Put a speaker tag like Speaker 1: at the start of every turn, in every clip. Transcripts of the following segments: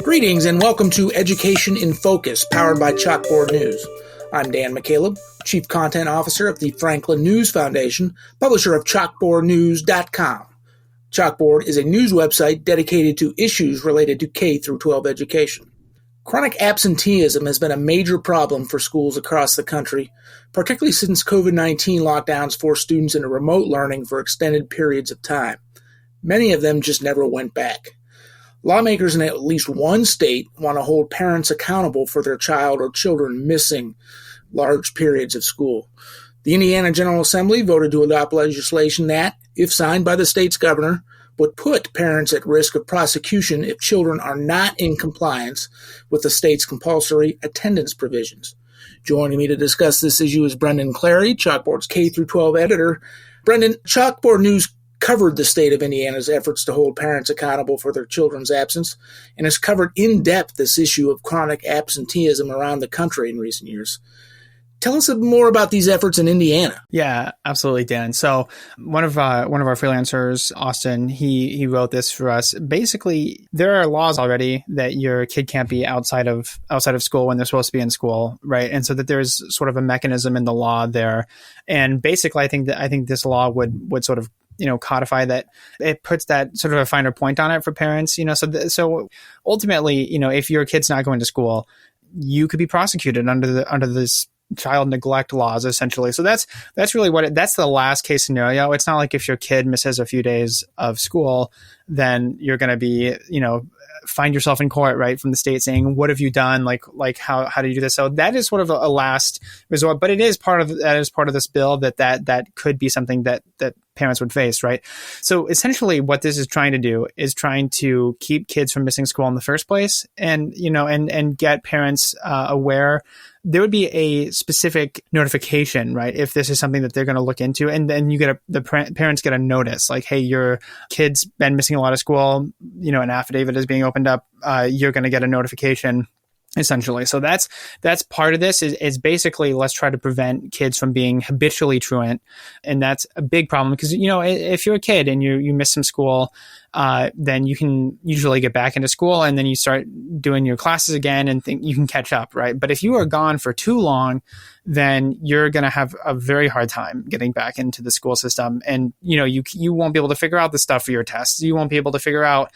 Speaker 1: Greetings and welcome to Education in Focus, powered by Chalkboard News. I'm Dan McCaleb, Chief Content Officer of the Franklin News Foundation, publisher of chalkboardnews.com. Chalkboard is a news website dedicated to issues related to K-12 education. Chronic absenteeism has been a major problem for schools across the country, particularly since COVID-19 lockdowns forced students into remote learning for extended periods of time. Many of them just never went back. Lawmakers in at least one state want to hold parents accountable for their child or children missing large periods of school. The Indiana General Assembly voted to adopt legislation that, if signed by the state's governor, would put parents at risk of prosecution if children are not in compliance with the state's compulsory attendance provisions. Joining me to discuss this issue is Brendan Clary, Chalkboard's K-12 editor. Brendan, Chalkboard News covered the state of Indiana's efforts to hold parents accountable for their children's absence and has covered in depth this issue of chronic absenteeism around the country in recent years. Tell us more about these efforts in Indiana.
Speaker 2: Yeah, absolutely, Dan. So one of our freelancers, Austin, he wrote this for us. Basically, there are laws already that your kid can't be outside of school when they're supposed to be in school, right? And so that there's sort of a mechanism in the law there. And basically, I think this law would sort of codify that. It puts that sort of a finer point on it for parents. So ultimately, if your kid's not going to school, you could be prosecuted under this child neglect laws, essentially. So that's really that's the last case scenario. It's not like if your kid misses a few days of school, then you're going to be, find yourself in court, right, from the state saying, what have you done? Like how do you do this? So that is sort of a last resort, but it is part of this bill that could be something that parents would face, right? So essentially what this is trying to do is trying to keep kids from missing school in the first place and get parents aware. There would be a specific notification, right? If this is something that they're going to look into, and then the parents get a notice like, hey, your kid's been missing a lot of school, an affidavit is being opened up, you're going to get a notification. Essentially. So that's part of this is basically let's try to prevent kids from being habitually truant. And that's a big problem because, if you're a kid and you miss some school, then you can usually get back into school and then you start doing your classes again and think you can catch up, right? But if you are gone for too long, then you're going to have a very hard time getting back into the school system. And, you won't be able to figure out the stuff for your tests. You won't be able to figure out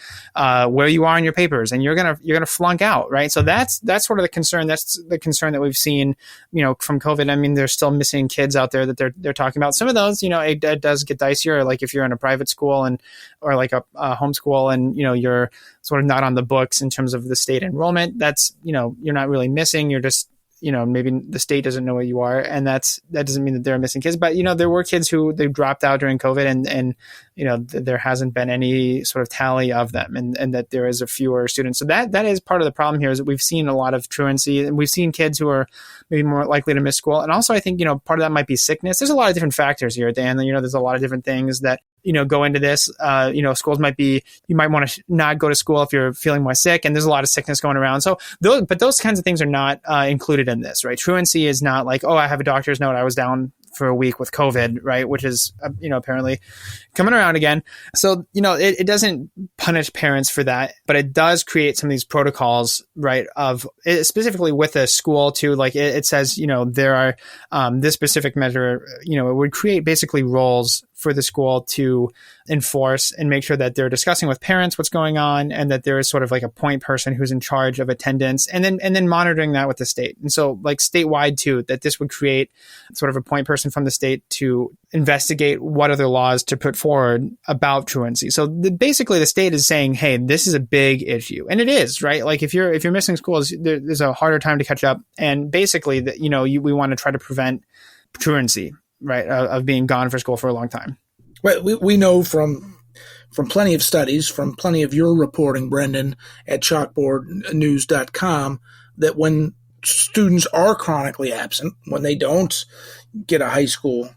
Speaker 2: where you are in your papers and you're going to flunk out, right? So that's sort of the concern. That's the concern that we've seen, from COVID. I mean, there's still missing kids out there that they're talking about. Some of those, it does get dicier. Like if you're in a private school or like a homeschool and, you're sort of not on the books in terms of the state enrollment, that's, you're not really missing. You're just, maybe the state doesn't know where you are. And that doesn't mean that they're missing kids, but, there were kids who they dropped out during COVID and there hasn't been any sort of tally of them and that there is a fewer students. So that is part of the problem here is that we've seen a lot of truancy and we've seen kids who are maybe more likely to miss school. And also I think, part of that might be sickness. There's a lot of different factors here, Dan. There's a lot of different things that, go into this. Schools you might want to not go to school if you're feeling more sick, and there's a lot of sickness going around. So those kinds of things are not included in this, right? Truancy is not like, oh, I have a doctor's note, I was down for a week with COVID, right? Which is, apparently coming around again. So, it doesn't punish parents for that, but it does create some of these protocols, right? Specifically with a school too, like it says, there are this specific measure, it would create basically roles for the school to enforce and make sure that they're discussing with parents what's going on and that there is sort of like a point person who's in charge of attendance and then monitoring that with the state. And so like statewide too, that this would create sort of a point person from the state to investigate what other laws to put forward about truancy. So basically the state is saying, hey, this is a big issue. And it is, right? Like if you're missing schools, there's a harder time to catch up. And basically we want to try to prevent truancy, right, of being gone for school for a long time.
Speaker 1: Well, we know from plenty of studies, from plenty of your reporting, Brendan, at chalkboardnews.com, that when students are chronically absent, when they don't get a high school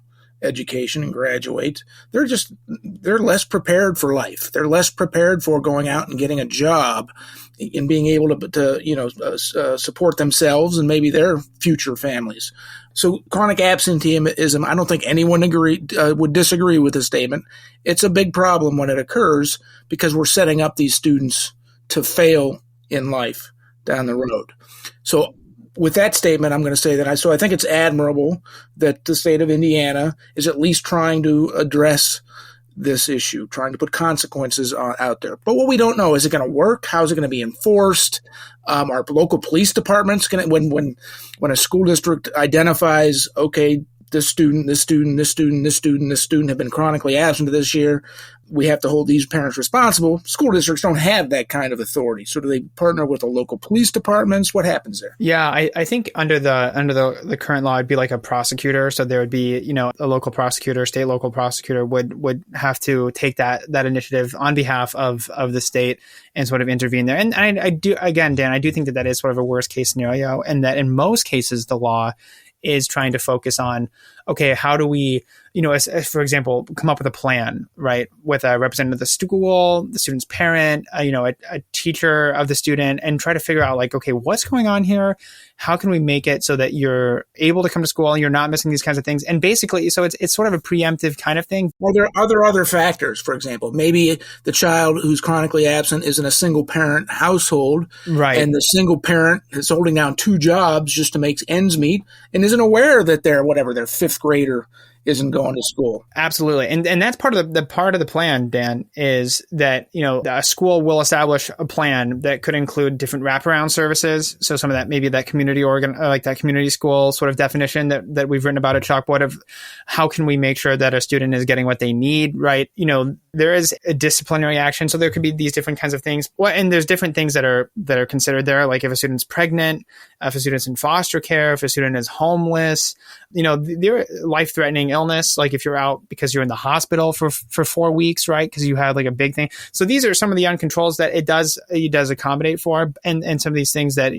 Speaker 1: education and graduate, they're less prepared for life. They're less prepared for going out and getting a job and being able to support themselves and maybe their future families. So chronic absenteeism, I don't think anyone would disagree with this statement. It's a big problem when it occurs because we're setting up these students to fail in life down the road. So with that statement, I'm going to say that I think it's admirable that the state of Indiana is at least trying to address this issue, trying to put consequences out there. But what we don't know, is it going to work? How is it going to be enforced? Are local police departments going to, when a school district identifies, okay, this student have been chronically absent this year, we have to hold these parents responsible. School districts don't have that kind of authority. So do they partner with the local police departments? What happens there?
Speaker 2: Yeah, I think under the current law, it'd be like a prosecutor. So there would be, a local prosecutor, state local prosecutor would have to take that initiative on behalf of the state and sort of intervene there. And I do, again, Dan, I do think that is sort of a worst case scenario, and that in most cases, the law is trying to focus on, okay, how do we, as for example, come up with a plan, right, with a representative of the school, the student's parent, a teacher of the student, and try to figure out, like, okay, what's going on here? How can we make it so that you're able to come to school and you're not missing these kinds of things? And basically, so it's sort of a preemptive kind of thing.
Speaker 1: Well, there are other factors. For example, maybe the child who's chronically absent is in a single parent household,
Speaker 2: right? And
Speaker 1: the single parent is holding down two jobs just to make ends meet and isn't aware that their fifth grader isn't going to school.
Speaker 2: Absolutely. And that's part of the plan, Dan, is that, a school will establish a plan that could include different wraparound services. So some of that, maybe that community like that community school sort of definition that we've written about at Chalkboard of how can we make sure that a student is getting what they need, right? There is a disciplinary action. So there could be these different kinds of things. Well, and there's different things that are considered there. Like if a student's pregnant, if a student's in foster care, if a student is homeless, they're life-threatening illness, like if you're out because you're in the hospital for 4 weeks, right? Because you had like a big thing. So these are some of the uncontrols that it does accommodate for, and some of these things that,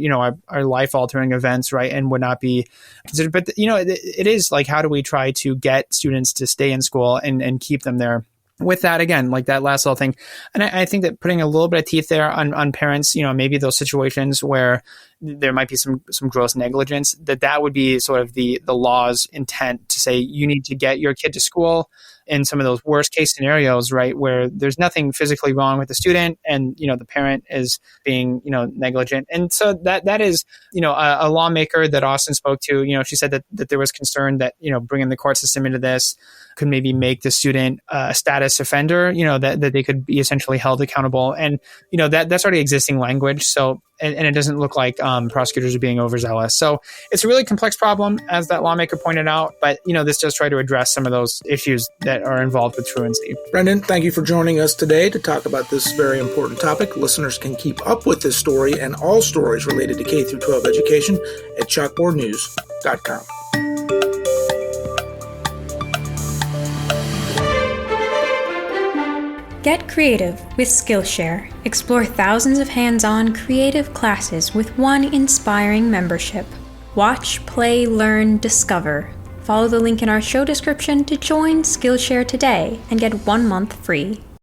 Speaker 2: are life-altering events, right? And would not be considered. But, it is like, how do we try to get students to stay in school and keep them there? With that, again, like that last little thing. And I think that putting a little bit of teeth there on parents, maybe those situations where there might be some gross negligence, that would be sort of the law's intent to say you need to get your kid to school in some of those worst case scenarios, right, where there's nothing physically wrong with the student and, the parent is being, negligent. And so that is, a lawmaker that Austin spoke to, she said that there was concern that, bringing the court system into this could maybe make the student a status offender, that they could be essentially held accountable. And, that's already existing language. So, and it doesn't look like prosecutors are being overzealous. So it's a really complex problem, as that lawmaker pointed out. But, this does try to address some of those issues that are involved with truancy.
Speaker 1: Brendan, thank you for joining us today to talk about this very important topic. Listeners can keep up with this story and all stories related to K-12 education at chalkboardnews.com.
Speaker 3: Get creative with Skillshare. Explore thousands of hands-on creative classes with one inspiring membership. Watch, play, learn, discover. Follow the link in our show description to join Skillshare today and get 1 month free.